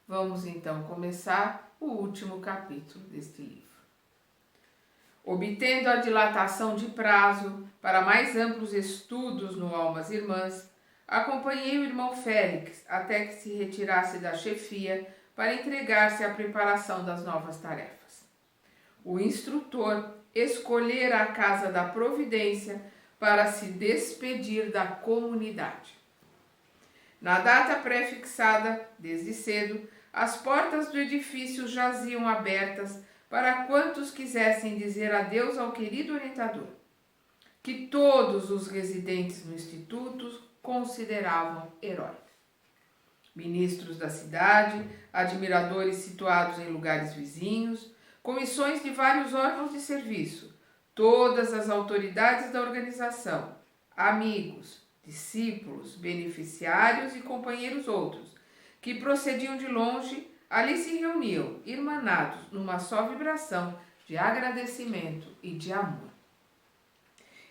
Vamos então começar o último capítulo deste livro. Obtendo a dilatação de prazo para mais amplos estudos no Almas Irmãs, acompanhei o irmão Félix até que se retirasse da chefia para entregar-se à preparação das novas tarefas. O instrutor escolhera a Casa da Providência para se despedir da comunidade. Na data pré-fixada, desde cedo, as portas do edifício jaziam abertas para quantos quisessem dizer adeus ao querido orientador, que todos os residentes no Instituto consideravam herói. Ministros da cidade, admiradores situados em lugares vizinhos, comissões de vários órgãos de serviço, todas as autoridades da organização, amigos, discípulos, beneficiários e companheiros outros, que procediam de longe, ali se reuniam, irmanados numa só vibração de agradecimento e de amor.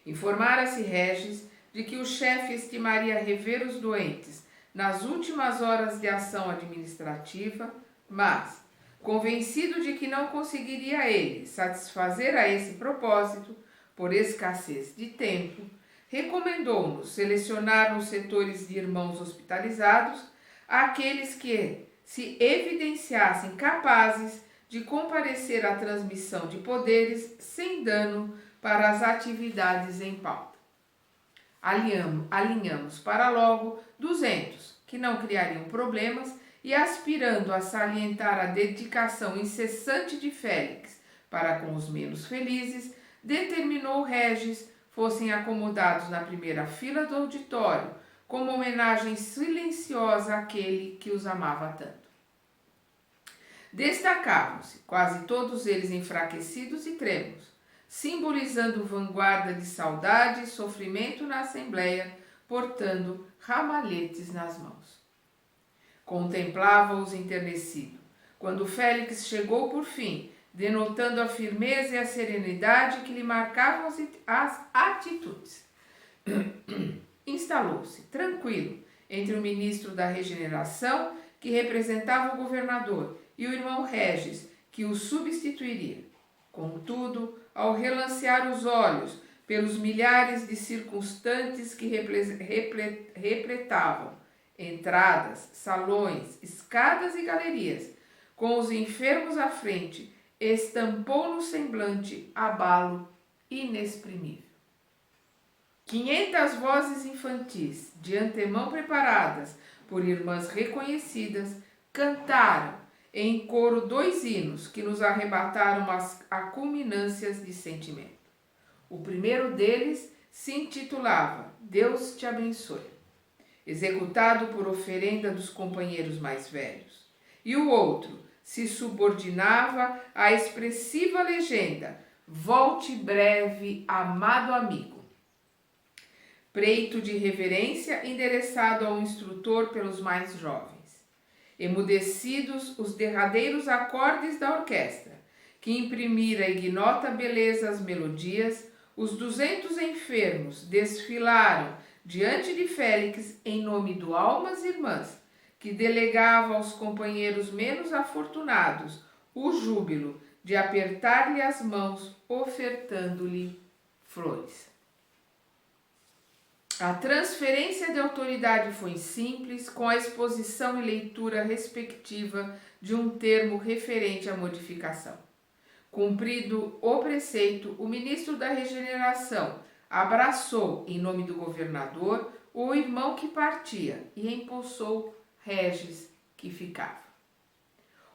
Informara-se Regis de que o chefe estimaria rever os doentes nas últimas horas de ação administrativa, mas, convencido de que não conseguiria ele satisfazer a esse propósito, por escassez de tempo, recomendou-nos selecionar nos setores de irmãos hospitalizados aqueles que se evidenciassem capazes de comparecer à transmissão de poderes sem dano para as atividades em pauta. Alinhamos para logo 200, que não criariam problemas, e aspirando a salientar a dedicação incessante de Félix para com os menos felizes, determinou Regis fossem acomodados na primeira fila do auditório, como homenagem silenciosa àquele que os amava tanto. Destacavam-se, quase todos eles enfraquecidos e trêmulos, simbolizando vanguarda de saudade e sofrimento na assembleia, portando ramalhetes nas mãos. Contemplava-os enternecido, quando Félix chegou por fim, denotando a firmeza e a serenidade que lhe marcavam as atitudes. Instalou-se, tranquilo, entre o ministro da Regeneração, que representava o governador, e o irmão Regis, que o substituiria. Contudo, ao relancear os olhos pelos milhares de circunstantes que repletavam entradas, salões, escadas e galerias, com os enfermos à frente, estampou no semblante abalo inexprimível. 500 vozes infantis, de antemão preparadas por irmãs reconhecidas, cantaram em coro 2 hinos que nos arrebataram as culminâncias de sentimento. O primeiro deles se intitulava Deus te abençoe, executado por oferenda dos companheiros mais velhos, e o outro se subordinava à expressiva legenda Volte breve, amado amigo, preito de reverência endereçado ao instrutor pelos mais jovens. Emudecidos os derradeiros acordes da orquestra, que imprimira ignota beleza às melodias, os 200 enfermos desfilaram diante de Félix em nome do Almas Irmãs, que delegava aos companheiros menos afortunados o júbilo de apertar-lhe as mãos, ofertando-lhe flores. A transferência de autoridade foi simples, com a exposição e leitura respectiva de um termo referente à modificação. Cumprido o preceito, o ministro da Regeneração abraçou, em nome do governador, o irmão que partia e impulsou Regis, que ficava.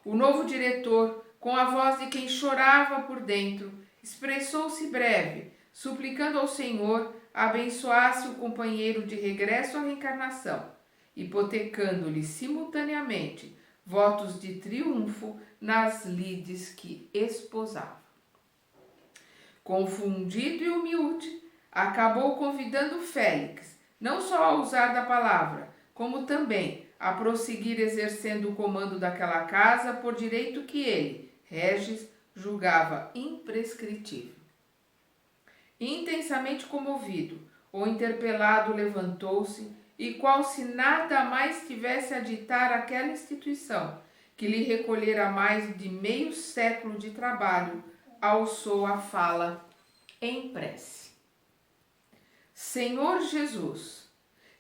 O novo diretor, com a voz de quem chorava por dentro, expressou-se breve, suplicando ao Senhor abençoasse o companheiro de regresso à reencarnação, hipotecando-lhe simultaneamente votos de triunfo nas lides que esposava. Confundido e humilde, acabou convidando Félix, não só a usar da palavra, como também a prosseguir exercendo o comando daquela casa por direito que ele, Regis, julgava imprescritível. Intensamente comovido, o interpelado levantou-se e, qual se nada mais tivesse a ditar àquela instituição, que lhe recolhera mais de meio século de trabalho, alçou a fala em prece. Senhor Jesus,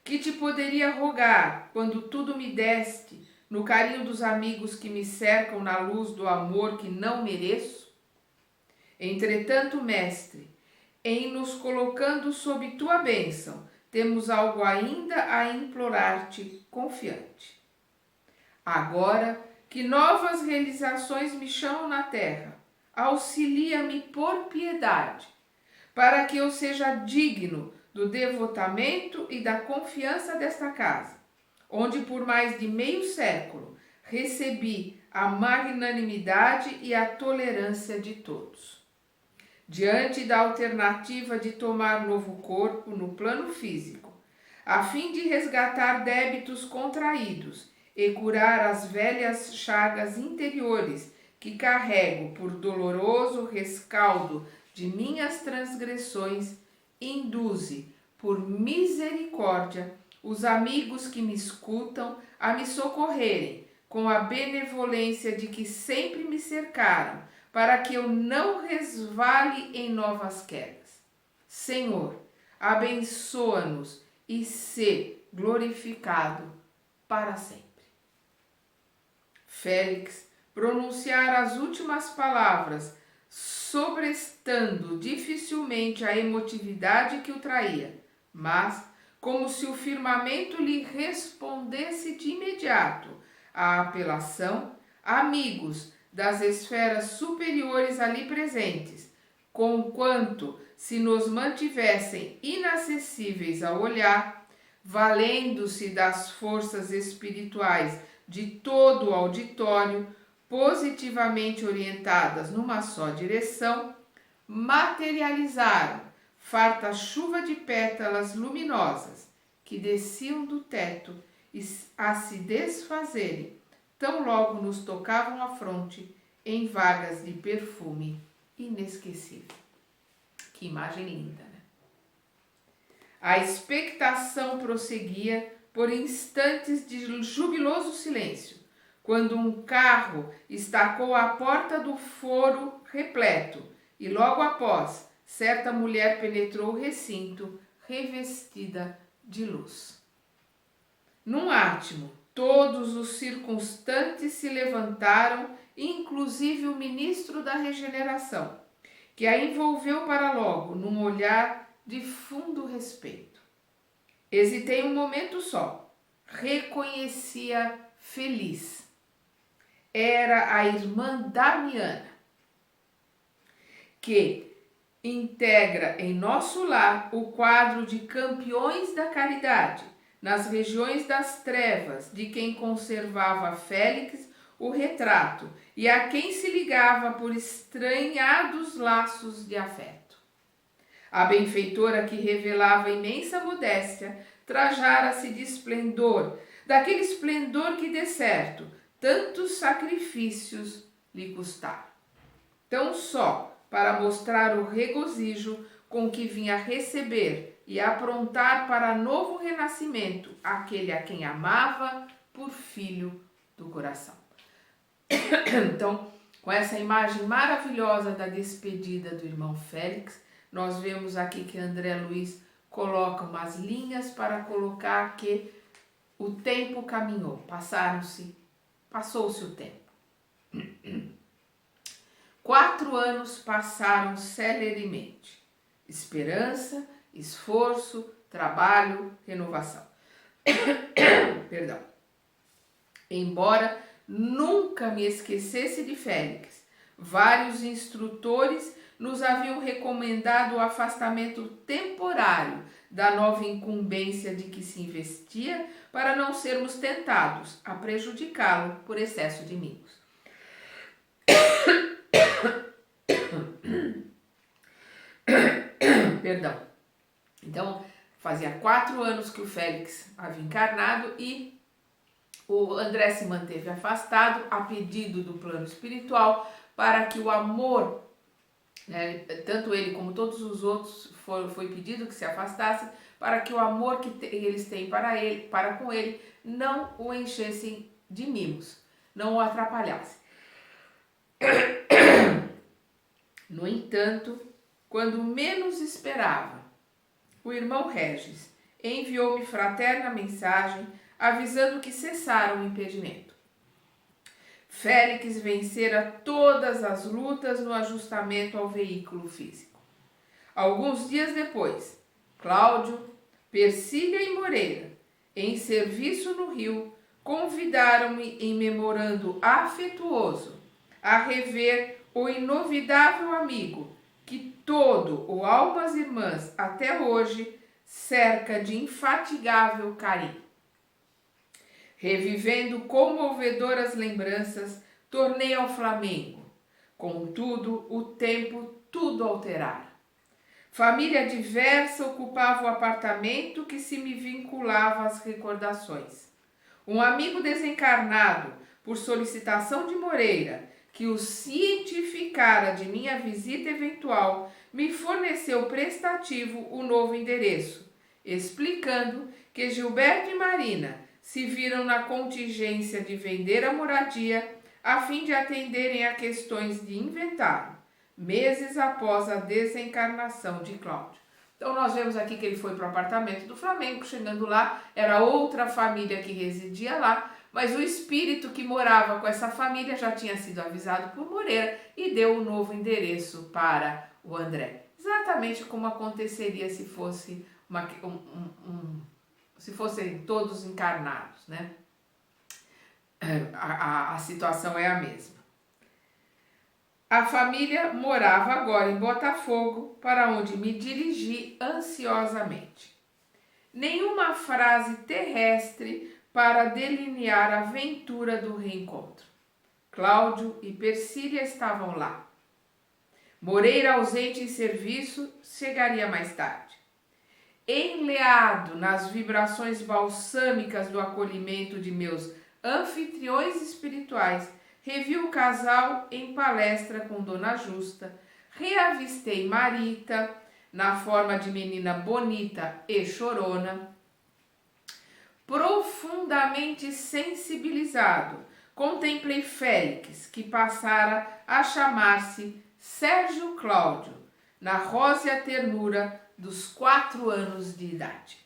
que te poderia rogar quando tudo me deste, no carinho dos amigos que me cercam na luz do amor que não mereço? Entretanto, Mestre, em nos colocando sob tua bênção, temos algo ainda a implorar-te confiante. Agora que novas realizações me chamam na terra, auxilia-me por piedade, para que eu seja digno do devotamento e da confiança desta casa, onde por mais de meio século recebi a magnanimidade e a tolerância de todos. Diante da alternativa de tomar novo corpo no plano físico, a fim de resgatar débitos contraídos e curar as velhas chagas interiores que carrego por doloroso rescaldo de minhas transgressões, induze, por misericórdia, os amigos que me escutam a me socorrerem com a benevolência de que sempre me cercaram, para que eu não resvale em novas quedas. Senhor, abençoa-nos e sê glorificado para sempre. Félix pronunciara as últimas palavras, sobrestando dificilmente a emotividade que o traía, mas, como se o firmamento lhe respondesse de imediato à apelação, amigos das esferas superiores ali presentes, conquanto se nos mantivessem inacessíveis ao olhar, valendo-se das forças espirituais de todo o auditório, positivamente orientadas numa só direção, materializaram farta chuva de pétalas luminosas que desciam do teto e a se desfazerem, tão logo nos tocavam a fronte em vagas de perfume inesquecível. Que imagem linda, né? A expectação prosseguia por instantes de jubiloso silêncio, quando um carro estacou à porta do foro repleto e logo após, certa mulher penetrou o recinto revestida de luz. Num átimo, todos os circunstantes se levantaram, inclusive o ministro da Regeneração, que a envolveu para logo num olhar de fundo respeito. Hesitei um momento só. Reconhecia feliz. Era a irmã Damiana, que integra em nosso lar o quadro de campeões da caridade, nas regiões das trevas, de quem conservava Félix o retrato e a quem se ligava por estranhados laços de afeto. A benfeitora, que revelava imensa modéstia, trajara-se de esplendor, daquele esplendor que, de certo, tantos sacrifícios lhe custaram. Tão só para mostrar o regozijo com que vinha receber e aprontar para novo renascimento aquele a quem amava por filho do coração. Então, com essa imagem maravilhosa da despedida do irmão Félix, nós vemos aqui que André Luiz coloca umas linhas para colocar que o tempo caminhou, passou-se o tempo. 4 anos passaram celeremente. Esperança, esforço, trabalho, renovação. Perdão. Embora nunca me esquecesse de Félix, vários instrutores nos haviam recomendado o afastamento temporário da nova incumbência de que se investia, para não sermos tentados a prejudicá-lo por excesso de mimos. Perdão. Então, fazia 4 anos que o Félix havia encarnado e o André se manteve afastado a pedido do plano espiritual, para que o amor, né, tanto ele como todos os outros, foi pedido que se afastassem, para que o amor que eles têm para com ele não o enchessem de mimos. não o atrapalhasse. No entanto, quando menos esperava, o irmão Regis enviou-me fraterna mensagem avisando que cessara o impedimento. Félix vencera todas as lutas no ajustamento ao veículo físico. Alguns dias depois, Cláudio, Persília e Moreira, em serviço no Rio, convidaram-me em memorando afetuoso a rever o inovidável amigo que todo o Almas Irmãs até hoje cerca de infatigável carinho. Revivendo comovedoras lembranças, tornei ao Flamengo. Contudo, o tempo tudo alterara. Família diversa ocupava o apartamento que se me vinculava às recordações. Um amigo desencarnado, por solicitação de Moreira, que o cientificara de minha visita eventual, me forneceu prestativo o novo endereço, explicando que Gilberto e Marina se viram na contingência de vender a moradia a fim de atenderem a questões de inventário, meses após a desencarnação de Cláudio. Então nós vemos aqui que ele foi para o apartamento do Flamengo, chegando lá, era outra família que residia lá, mas o espírito que morava com essa família já tinha sido avisado por Moreira e deu um novo endereço para o André. Exatamente como aconteceria se fosse se fossem todos encarnados, né? A situação é a mesma. A família morava agora em Botafogo, para onde me dirigi ansiosamente. Nenhuma frase terrestre para delinear a aventura do reencontro. Cláudio e Persília estavam lá. Moreira, ausente em serviço, chegaria mais tarde. Enleado nas vibrações balsâmicas do acolhimento de meus anfitriões espirituais, revi o casal em palestra com Dona Justa, reavistei Marita, na forma de menina bonita e chorona. Profundamente sensibilizado, contemplei Félix, que passara a chamar-se Sérgio Cláudio, na rósea ternura dos 4 anos de idade.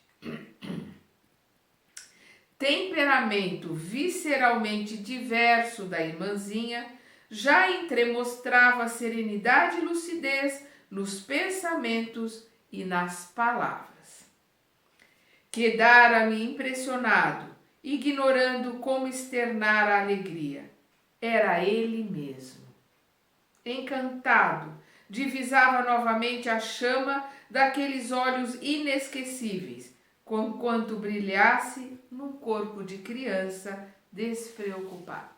Temperamento visceralmente diverso da irmãzinha, já entremostrava serenidade e lucidez nos pensamentos e nas palavras. Quedara-me impressionado, ignorando como externar a alegria. Era ele mesmo. Encantado, divisava novamente a chama daqueles olhos inesquecíveis, conquanto brilhasse num corpo de criança despreocupada.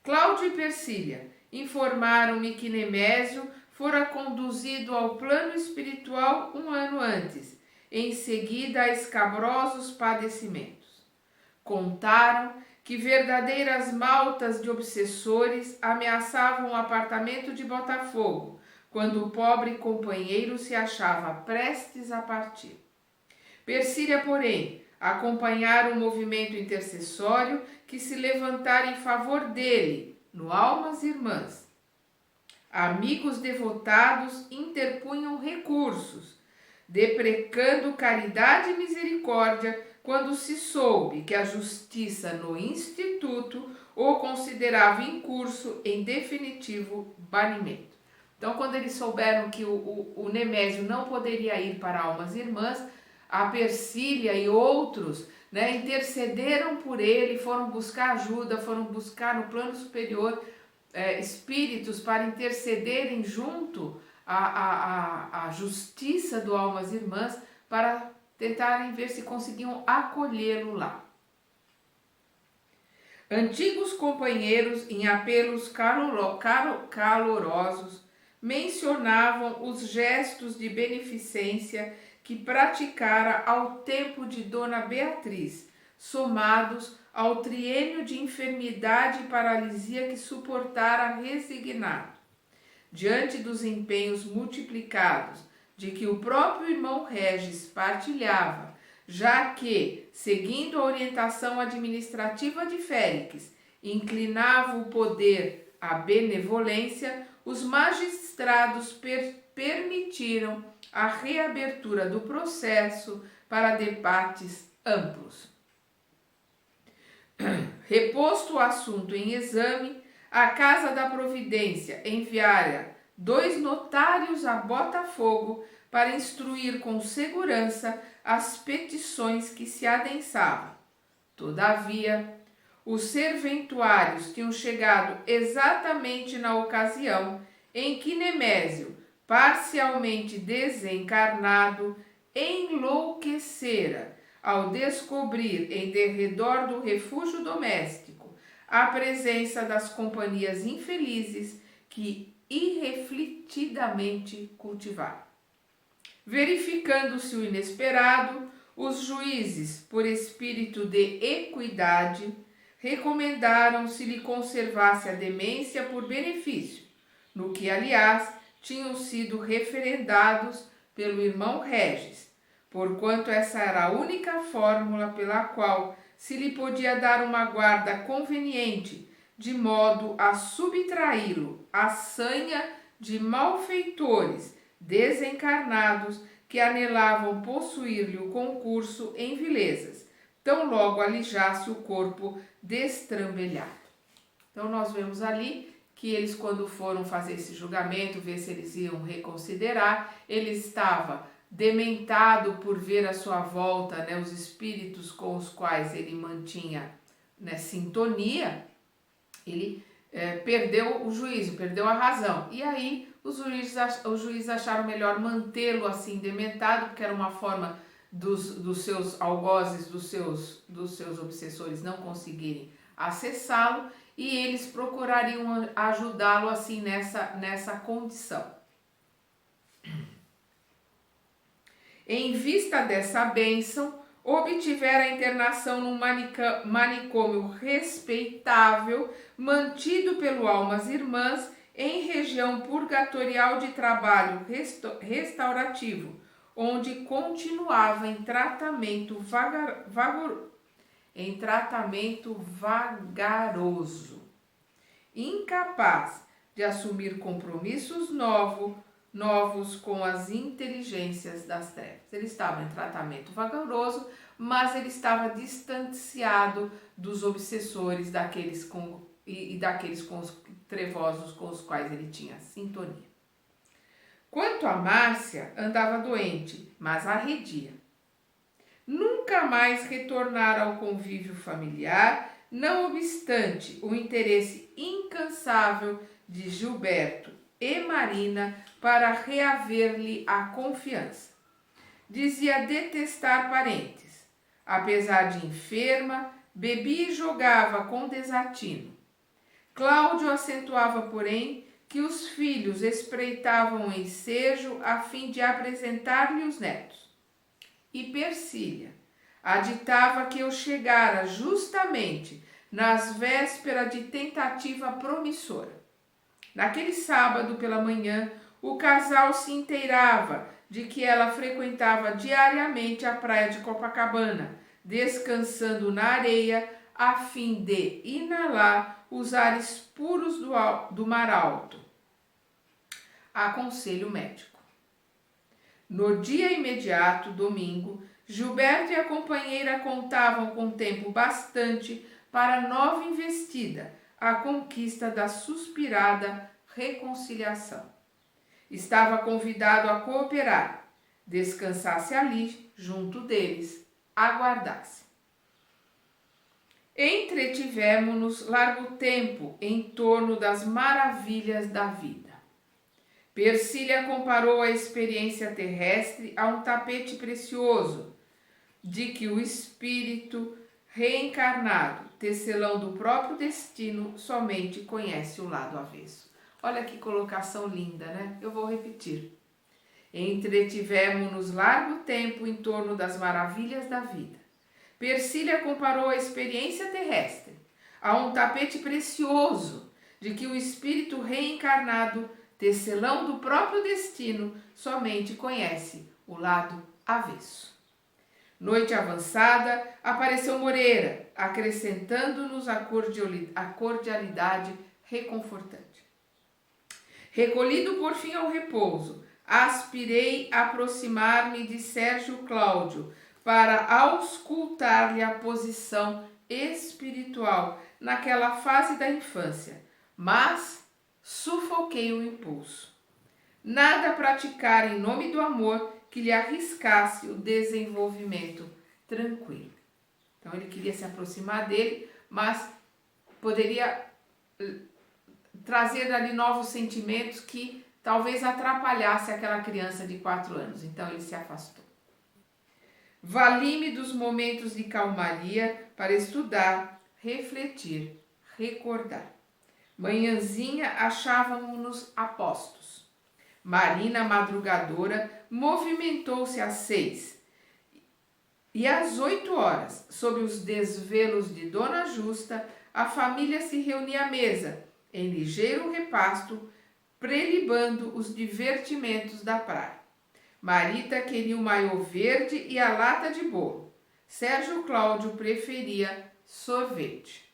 Cláudio e Persília informaram-me que Nemésio fora conduzido ao plano espiritual 1 ano antes, em seguida a escabrosos padecimentos. Contaram que verdadeiras maltas de obsessores ameaçavam o apartamento de Botafogo, quando o pobre companheiro se achava prestes a partir. Persília, porém, acompanhara o movimento intercessório que se levantara em favor dele, no Almas Irmãs. Amigos devotados interpunham recursos, deprecando caridade e misericórdia quando se soube que a justiça no Instituto o considerava incurso em definitivo banimento. Então, quando eles souberam que o Nemésio não poderia ir para Almas Irmãs, a Persília e outros, né, intercederam por ele, foram buscar ajuda, foram buscar no plano superior espíritos para intercederem junto à justiça do Almas Irmãs para tentarem ver se conseguiam acolhê-lo lá. Antigos companheiros, em apelos calorosos, mencionavam os gestos de beneficência que praticara ao tempo de Dona Beatriz, somados ao triênio de enfermidade e paralisia que suportara resignado. Diante dos empenhos multiplicados de que o próprio irmão Regis partilhava, já que, seguindo a orientação administrativa de Félix, inclinava o poder à benevolência, os magistrados permitiram a reabertura do processo para debates amplos. Reposto o assunto em exame, a Casa da Providência enviara 2 notários a Botafogo para instruir com segurança as petições que se adensavam. Todavia, os serventuários tinham chegado exatamente na ocasião em que Nemésio, parcialmente desencarnado, enlouquecera ao descobrir em derredor do refúgio doméstico a presença das companhias infelizes que irrefletidamente cultivava. Verificando-se o inesperado, os juízes, por espírito de equidade, recomendaram se lhe conservasse a demência por benefício, no que, aliás, tinham sido referendados pelo irmão Regis, porquanto essa era a única fórmula pela qual se lhe podia dar uma guarda conveniente, de modo a subtraí-lo à sanha de malfeitores desencarnados que anelavam possuir-lhe o concurso em vilezas, tão logo alijasse o corpo destrambelhado. Então nós vemos ali que eles, quando foram fazer esse julgamento, ver se eles iam reconsiderar, ele estava dementado por ver à sua volta, os espíritos com os quais ele mantinha, sintonia. Ele perdeu o juízo, perdeu a razão. E aí os juízes acharam melhor mantê-lo assim dementado, porque era uma forma dos seus algozes, dos seus obsessores não conseguirem acessá-lo, e eles procurariam ajudá-lo assim nessa condição. Em vista dessa bênção, obtivera a internação num manicômio respeitável, mantido pelo Almas Irmãs, em região purgatorial de trabalho restaurativo, onde continuava em tratamento vagaroso, incapaz de assumir compromissos novos com as inteligências das trevas. Ele estava em tratamento vagaroso, mas ele estava distanciado dos obsessores, daqueles com os trevosos com os quais ele tinha sintonia. Quanto a Márcia, andava doente, mas arredia. Nunca mais retornara ao convívio familiar, não obstante o interesse incansável de Gilberto e Marina para reaver-lhe a confiança. Dizia detestar parentes. Apesar de enferma, bebia e jogava com desatino. Cláudio acentuava, porém, que os filhos espreitavam o ensejo a fim de apresentar-lhe os netos. E Persília aditava que eu chegara justamente nas vésperas de tentativa promissora. Naquele sábado pela manhã, o casal se inteirava de que ela frequentava diariamente a praia de Copacabana, descansando na areia a fim de inalar os ares puros do mar alto. Aconselho médico. No dia imediato, domingo, Gilberto e a companheira contavam com tempo bastante para nova investida, a conquista da suspirada reconciliação. Estava convidado a cooperar, descansasse ali, junto deles, aguardasse. Entretivemo-nos largo tempo em torno das maravilhas da vida. Persília comparou a experiência terrestre a um tapete precioso, de que o espírito reencarnado, tecelão do próprio destino, somente conhece o lado avesso. Olha que colocação linda, né? Eu vou repetir. Entretivemo-nos largo tempo em torno das maravilhas da vida. Persília comparou a experiência terrestre a um tapete precioso, de que o espírito reencarnado, tecelão do próprio destino, somente conhece o lado avesso. Noite avançada, apareceu Moreira, acrescentando-nos a cordialidade reconfortante. Recolhido por fim ao repouso, aspirei a aproximar-me de Sérgio Cláudio para auscultar-lhe a posição espiritual naquela fase da infância, mas sufoquei o impulso. Nada praticar em nome do amor que lhe arriscasse o desenvolvimento tranquilo. Então ele queria se aproximar dele, mas poderia trazer ali novos sentimentos que talvez atrapalhasse aquela criança de 4 anos. Então ele se afastou. Vali-me dos momentos de calmaria para estudar, refletir, recordar. Manhãzinha achávamos-nos a postos. Marina, madrugadora, movimentou-se às 6 e às 8 horas, sob os desvelos de Dona Justa, a família se reunia à mesa, em ligeiro repasto, prelibando os divertimentos da praia. Marita queria o maiô verde e a lata de bolo. Sérgio Cláudio preferia sorvete.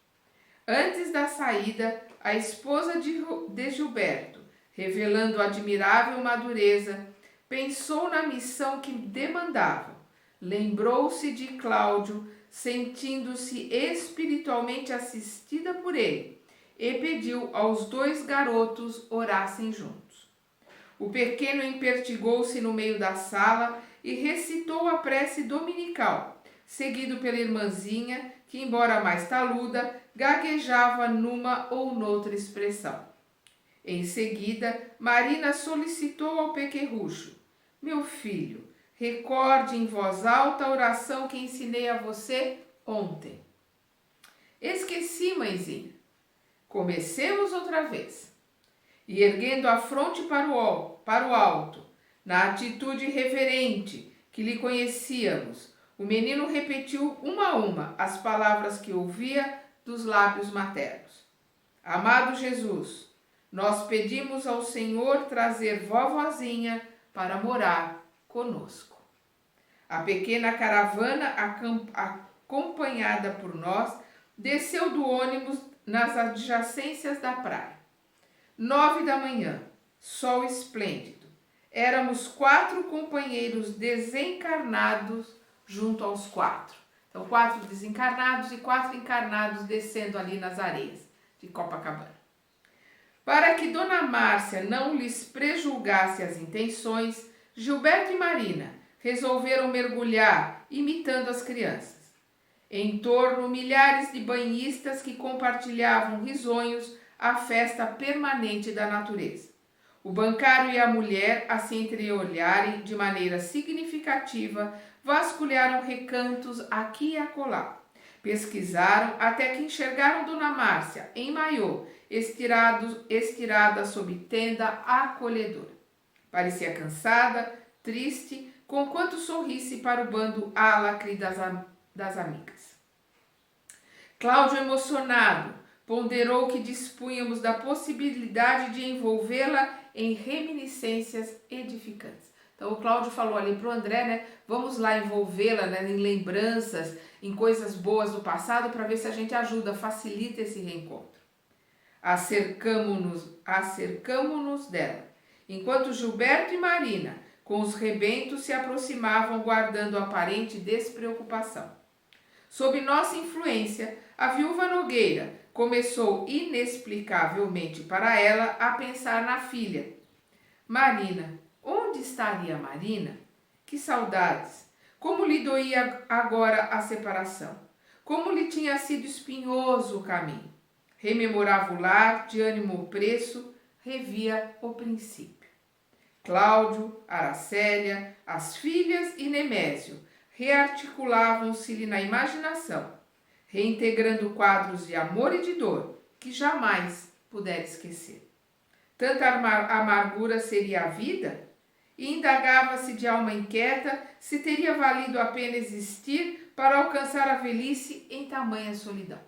Antes da saída, a esposa de Gilberto, revelando admirável madureza, pensou na missão que demandava. Lembrou-se de Cláudio, sentindo-se espiritualmente assistida por ele, e pediu aos 2 garotos orassem juntos. O pequeno empertigou-se no meio da sala e recitou a prece dominical, seguido pela irmãzinha, que, embora mais taluda, gaguejava numa ou noutra expressão. Em seguida, Marina solicitou ao pequerrucho: meu filho, recorde em voz alta a oração que ensinei a você ontem. Esqueci, mãezinha. Comecemos outra vez. E erguendo a fronte para o alto, na atitude reverente que lhe conhecíamos, o menino repetiu uma a uma as palavras que ouvia dos lábios maternos. Amado Jesus, nós pedimos ao Senhor trazer vovozinha para morar conosco. A pequena caravana, acompanhada por nós, desceu do ônibus nas adjacências da praia. 9 da manhã, sol esplêndido. Éramos 4 companheiros desencarnados junto aos 4. Então, 4 desencarnados e 4 encarnados descendo ali nas areias de Copacabana. Para que Dona Márcia não lhes prejulgasse as intenções, Gilberto e Marina resolveram mergulhar, imitando as crianças. Em torno, milhares de banhistas que compartilhavam risonhos a festa permanente da natureza. O bancário e a mulher, a se entreolharem de maneira significativa, vasculharam recantos aqui e acolá. Pesquisaram até que enxergaram Dona Márcia, em maiô, estirada sob tenda acolhedora. Parecia cansada, triste, conquanto sorrisse para o bando álacre das amigas. Cláudio, emocionado, ponderou que dispunhamos da possibilidade de envolvê-la em reminiscências edificantes. Então o Cláudio falou ali para o André, né? Vamos lá envolvê-la, né, em lembranças, em coisas boas do passado, para ver se a gente ajuda, facilita esse reencontro. Acercamo-nos dela, enquanto Gilberto e Marina, com os rebentos, se aproximavam, guardando aparente despreocupação. Sob nossa influência, a viúva Nogueira começou inexplicavelmente para ela a pensar na filha. Marina, onde estaria Marina? Que saudades! Como lhe doía agora a separação! Como lhe tinha sido espinhoso o caminho! Rememorava o lar, de ânimo opresso, revia o princípio. Cláudio, Aracélia, as filhas e Nemésio rearticulavam-se-lhe na imaginação, reintegrando quadros de amor e de dor que jamais pudera esquecer. Tanta amargura seria a vida? E indagava-se de alma inquieta se teria valido a pena existir para alcançar a velhice em tamanha solidão.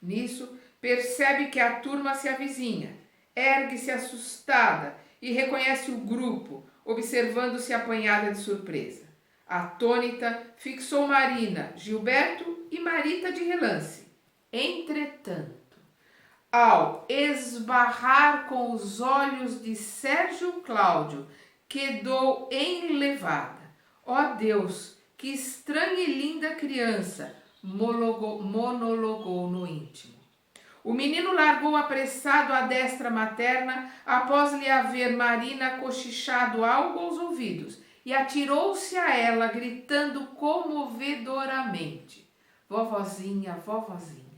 Nisso, percebe que a turma se avizinha, ergue-se assustada e reconhece o grupo, observando-se apanhada de surpresa. Atônita, fixou Marina, Gilberto e Marita de relance. Entretanto, ao esbarrar com os olhos de Sérgio Cláudio, quedou enlevada. Ó Deus, que estranha e linda criança, monologou no íntimo. O menino largou apressado a destra materna após lhe haver Marina cochichado algo aos ouvidos e atirou-se a ela, gritando comovedoramente: vovozinha, vovozinha.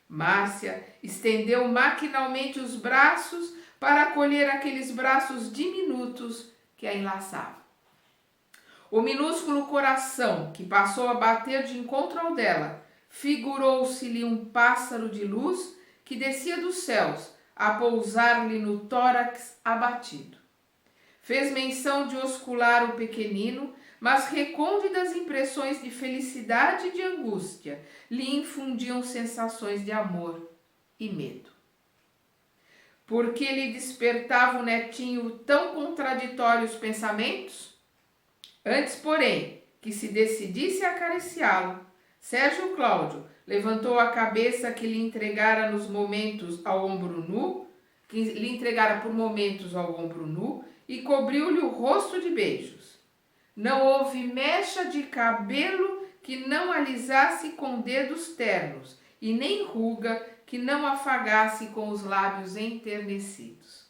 Márcia estendeu maquinalmente os braços para acolher aqueles braços diminutos que a enlaçavam. O minúsculo coração, que passou a bater de encontro ao dela, figurou-se-lhe um pássaro de luz que descia dos céus a pousar-lhe no tórax abatido. Fez menção de oscular o pequenino, mas recônditas impressões de felicidade e de angústia lhe infundiam sensações de amor e medo. Por que lhe despertava o netinho tão contraditórios pensamentos? Antes, porém, que se decidisse a acariciá-lo, Sérgio Cláudio levantou a cabeça que lhe entregara nos momentos ao ombro nu, que lhe entregara por momentos ao ombro nu, e cobriu-lhe o rosto de beijos. Não houve mecha de cabelo que não alisasse com dedos ternos, e nem ruga que não afagasse com os lábios enternecidos.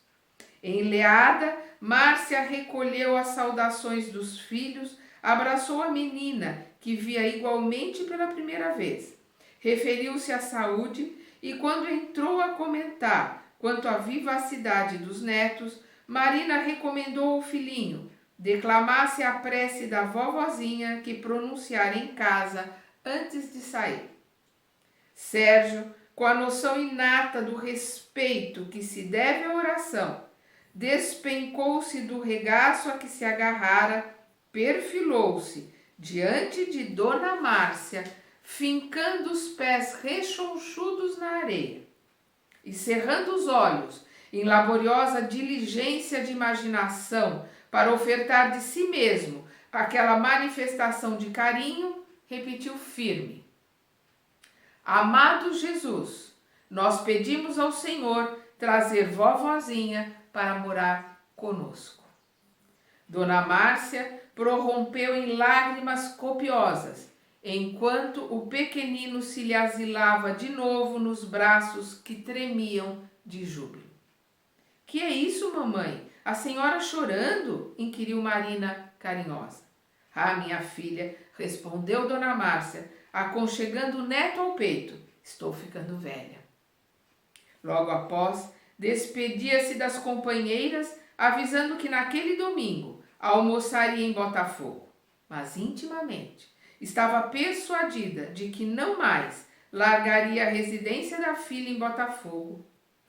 Enleada, Márcia recolheu as saudações dos filhos, abraçou a menina, que via igualmente pela primeira vez. Referiu-se à saúde e, quando entrou a comentar quanto à vivacidade dos netos, Marina recomendou ao filhinho declamasse a prece da vovozinha que pronunciara em casa antes de sair. Sérgio, com a noção inata do respeito que se deve à oração, despencou-se do regaço a que se agarrara, perfilou-se diante de Dona Márcia, fincando os pés rechonchudos na areia e cerrando os olhos em laboriosa diligência de imaginação para ofertar de si mesmo aquela manifestação de carinho, repetiu firme: Amado Jesus, nós pedimos ao Senhor trazer vovozinha para morar conosco. Dona Márcia prorrompeu em lágrimas copiosas, enquanto o pequenino se lhe asilava de novo nos braços que tremiam de júbilo. Que é isso, mamãe? A senhora chorando? Inquiriu Marina carinhosa. Ah, minha filha, respondeu Dona Márcia, aconchegando o neto ao peito. Estou ficando velha. Logo após, despedia-se das companheiras, avisando que naquele domingo almoçaria em Botafogo. Mas intimamente estava persuadida de que não mais largaria a residência da filha em Botafogo.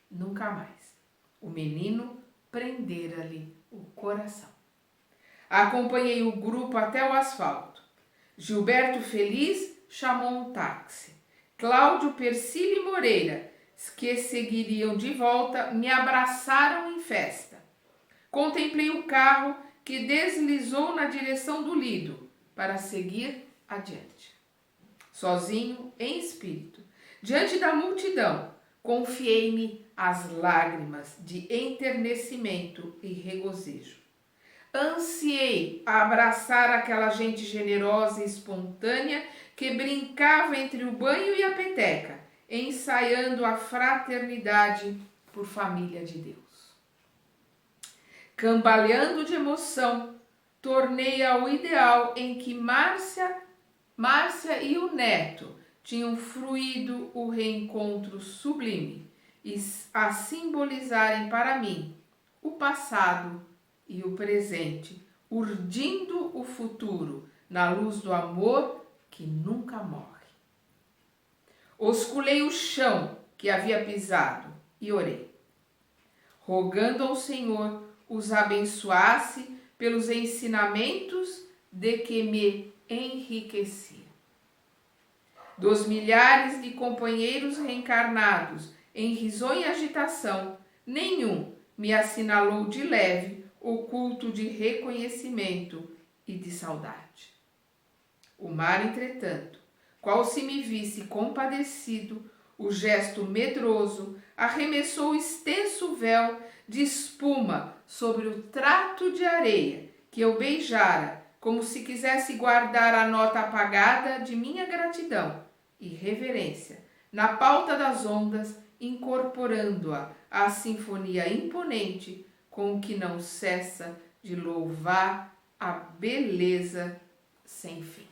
Nunca mais. O menino prendera-lhe o coração. Acompanhei o grupo até o asfalto. Gilberto feliz chamou um táxi. Cláudio, Persílio e Moreira, que seguiriam de volta, me abraçaram em festa. Contemplei o carro que deslizou na direção do Lido para seguir adiante. Sozinho, em espírito, diante da multidão, confiei-me às lágrimas de enternecimento e regozijo. Ansiei abraçar aquela gente generosa e espontânea que brincava entre o banho e a peteca, ensaiando a fraternidade por família de Deus. Cambaleando de emoção, tornei ao ideal em que Márcia e o neto tinham fruído o reencontro sublime e a simbolizarem para mim o passado e o presente, urdindo o futuro na luz do amor que nunca morre. Osculei o chão que havia pisado e orei, rogando ao Senhor os abençoasse pelos ensinamentos de que me enriquecia. Dos milhares de companheiros reencarnados em risonha agitação, nenhum me assinalou de leve o culto de reconhecimento e de saudade. O mar, entretanto, qual se me visse compadecido, o gesto medroso arremessou o extenso véu de espuma sobre o trato de areia que eu beijara, como se quisesse guardar a nota apagada de minha gratidão e reverência na pauta das ondas, incorporando-a à sinfonia imponente com que não cessa de louvar a beleza sem fim.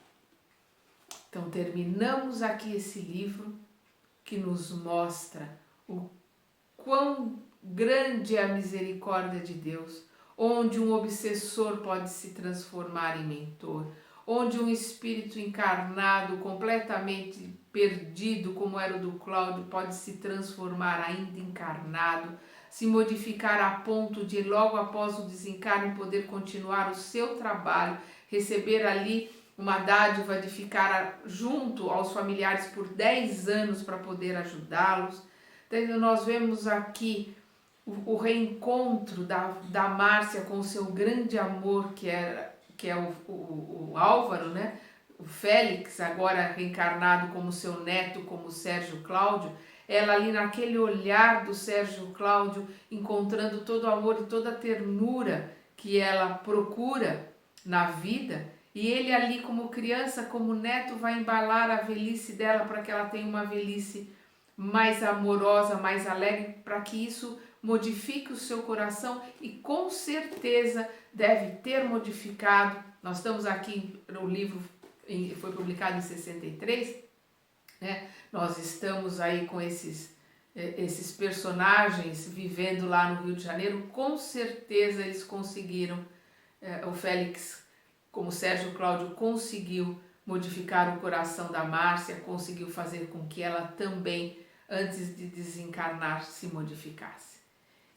Então terminamos aqui esse livro que nos mostra o quão grande é a misericórdia de Deus, onde um obsessor pode se transformar em mentor, onde um espírito encarnado, completamente perdido, como era o do Cláudio, pode se transformar ainda encarnado, se modificar a ponto de, logo após o desencarne, poder continuar o seu trabalho, receber ali uma dádiva de ficar junto aos familiares por 10 anos para poder ajudá-los. Então, nós vemos aqui o reencontro da Márcia com o seu grande amor, que é o Álvaro, né? O Félix, agora reencarnado como seu neto, como Sérgio Cláudio. Ela ali naquele olhar do Sérgio Cláudio, encontrando todo o amor e toda a ternura que ela procura na vida. E ele ali como criança, como neto, vai embalar a velhice dela para que ela tenha uma velhice mais amorosa, mais alegre, para que isso modifique o seu coração e com certeza deve ter modificado. Nós estamos aqui, o livro foi publicado em 63, né? Nós estamos aí com esses personagens vivendo lá no Rio de Janeiro, com certeza eles conseguiram, o Félix, como Sérgio Cláudio, conseguiu modificar o coração da Márcia, conseguiu fazer com que ela também, antes de desencarnar, se modificasse.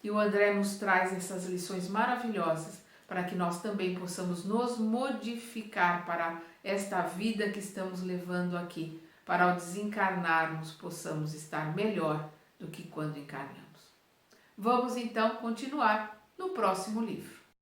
E o André nos traz essas lições maravilhosas para que nós também possamos nos modificar para esta vida que estamos levando aqui, para ao desencarnarmos possamos estar melhor do que quando encarnamos. Vamos então continuar no próximo livro.